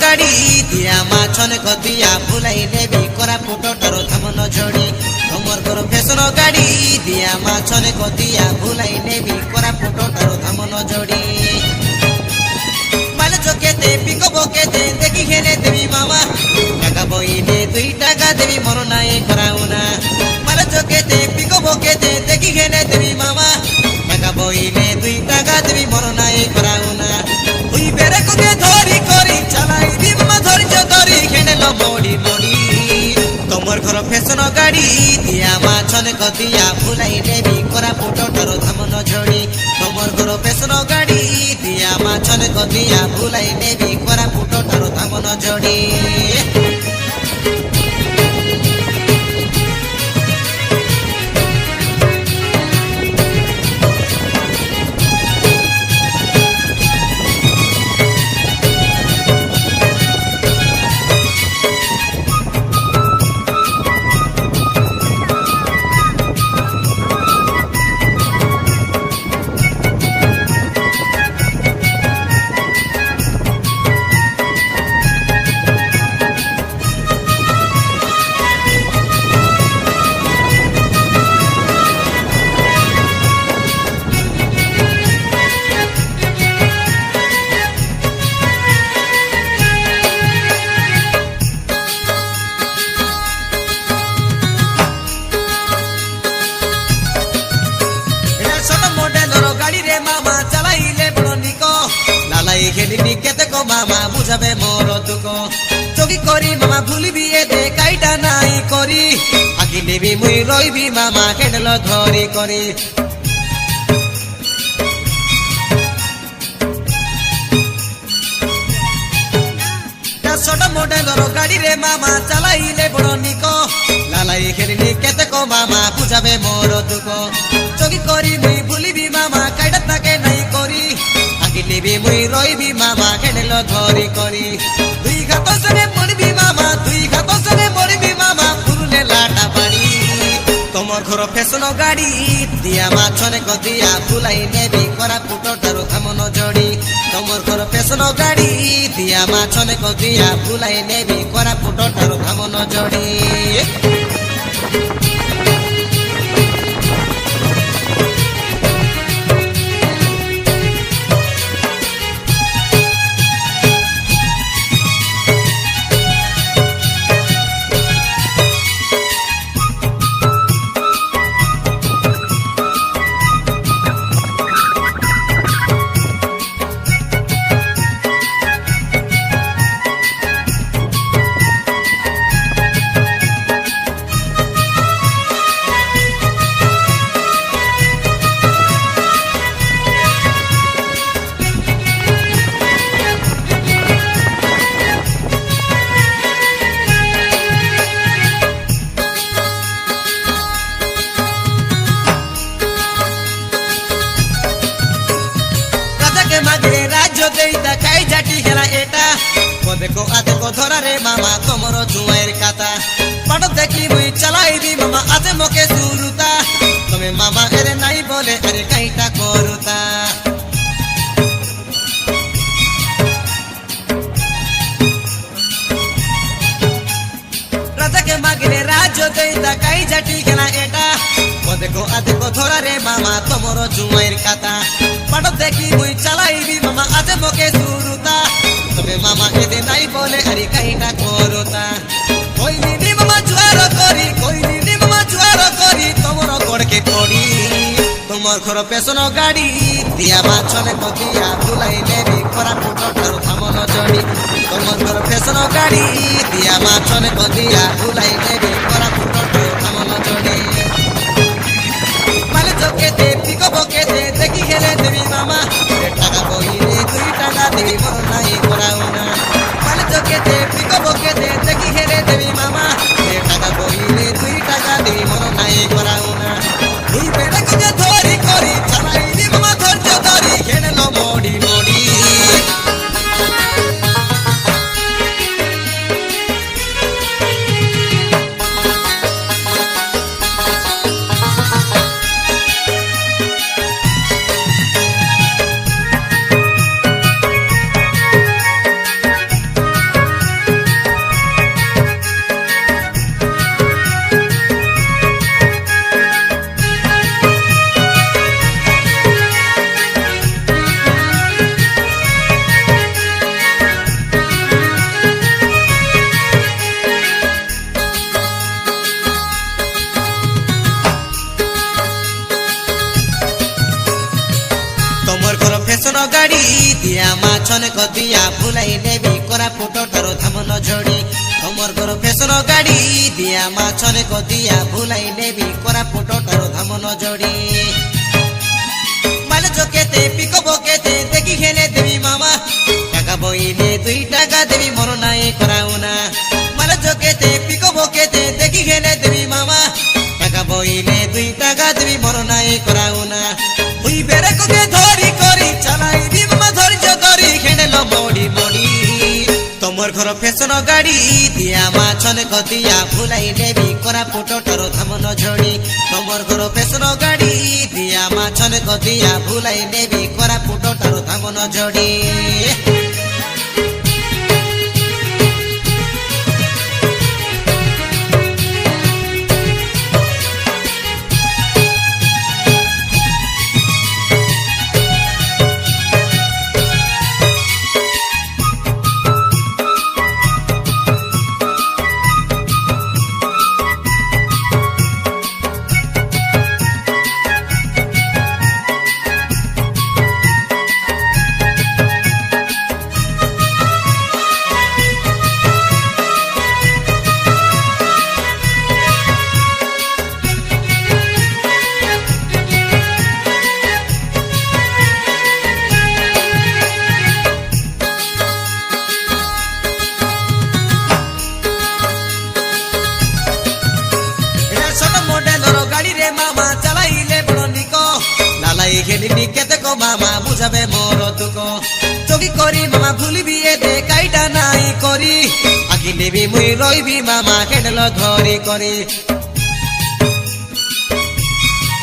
গাড়ি দিয়া মাছনে কদিয়া ভুলাই নেবি কোরাপুট ঠারো ধামন ঝড়ি তোমার ঘর ফেসন গাড়ি দিয়া মাছনে কদিয়া ভুলাই নেবি কোরাপুট ঠারো ধামন ঝড়ি মালে চোখেতে পিকো বকেতে দেখি হেনে দেবি মামা টাকা বইলে 2 টাকা দেবি মন নাই করাও না মালে চোখেতে পিকো বকেতে দেখি হেনে দেবি মামা টাকা বইলে 2 টাকা দেবি মন নাই করাও না ওই বেরে কোকে ধরি করি চালাই দিব ধৈর্য ধরি হেনেল মড়ি মড়ি তোমার ঘর ফেসন গাড়ি দিয়া মাছনে কদিয়া ভুলাই নেবি কোরাপুট ঠারো ধামন ঝড়ি তোমার ঘর ফেসন গাড়ি দিয়া মাছনে কদিয়া ভুলাই নেবি কোরাপুট ঠারো ধামন ঝড়ি খেলিনি কেতে কো মামা বুঝাবে মোর দুঃখ চকি করি মামা ভুলিবি এতে কাইটা নাই করি আগে নেবি মুই রইবি মামা কেডল ধরি করি ছোট মডেলর গাড়ি রে মামা চালাইলে বড় নিক লালাই খেলিনি কেতে কো মামা বুঝাবে মোর দুঃখ চকি করি মুই ভুলিবি মামা কাইটা তাকে নাই করি নেবি মুই রইবি মামা কেনেল ধরি করি 2 ঘাত সরে মরবি মামা 2 ঘাত সরে মরবি মামা ফুরলে লাটা পানি তোমার ঘর ফেসন গাড়ি দিয়া মাছনে কদিয়া ভুলাই নেবি কোরাপুট ঠারো ধামন ঝড়ি তোমার ঘর ফেসন গাড়ি দিয়া মাছনে কদিয়া ভুলাই নেবি কোরাপুট ঠারো ধামন ঝড়ি দেখো আদেকো ধরা রে মামা তোমার জুয়াইর কাতা পাট দেখি মুই চালাইবি মামা আজে মকে সুরুতা তুমি মামা এরে নাই বলে আরে কাইটা করুতা রাজাকে মাগিলে রাজ্য দেইতা কাই জাটি খেলা এটা দেখো আদেকো ধরা রে মামা তোমার জুয়াইর কাতা পাট দেখি মুই চালাইবি মামা আজে মকে সুরুতা তবে মামা এদে নাই বলে আরে কাইটা করতা কইনি নি মামা জুয়ার করি তোমার গড়কে করি তোমার ঘর পেছন গাড়ি দিয়া মাছনে কদিয়া ভুলাই নেবি কোরাপুট ঠারো ধামন ঝড়ি তোমার ঘর পেছন গাড়ি দিয়া মাছনে কদিয়া ভুলাই নেবি কোরাপুট ঠারো ধামন ঝড়ি মালে চোখেতে পিকো বকেতে দেখি হেলে দেবি মামা টাকা বইলে 2 টাকা দেবি মন নাই করাও না মালে চোখেতে পিকো বকেতে দেখি হেলে দেবি মামা টাকা বইলে 2 টাকা দেবি মন নাই করাও না ওই বেড়া কোকে ধরি করি চালাইলি মামা ধৈর্য ধরি হেনেল মড়ি মড়ি কতিয়া ভুলাই নেবি কোরাপুট ঠারু ধামন ঝড়ি তোমার ঘর ফেসন গাড়ি দিয়া মাছনে কতিয়া ভুলাই নেবি কোরাপুট ঠারু ধামন ঝড়ি মালে চকেতে পিকো বকেতে দেখি খেলে দেবি মামা টাকা বইলে 2 টাকা দেবি মন নাই করাও না মালে চকেতে পিকো বকেতে দেখি খেলে দেবি মামা টাকা বইলে 2 টাকা দেবি মন নাই করাও না তুই বেড়ে কোকে ধরি করি চালাই দি মামা ধৈর্য ধরি খেলেল মড়ি মড়ি তোমার ঘর ফেসন গাড়ি দিয়া মাছনে কতিয়া ভুলাই নেবি কোরাপুট ঠারু ধামন ঝড়ি তোমার ঘর ফেসন গাড়ি দিয়া মাছনে কতিয়া ভুলাই নেবি কোরাপুট ঠারু ধামন ঝড়ি খেলিনি কেতেক মামা বুঝাবে মোর দুঃখ চকি করি মামা ভুলিবি এতে কাইটা নাই করি আকি নেবি মুই রইবি মামা কেডল ধরি করি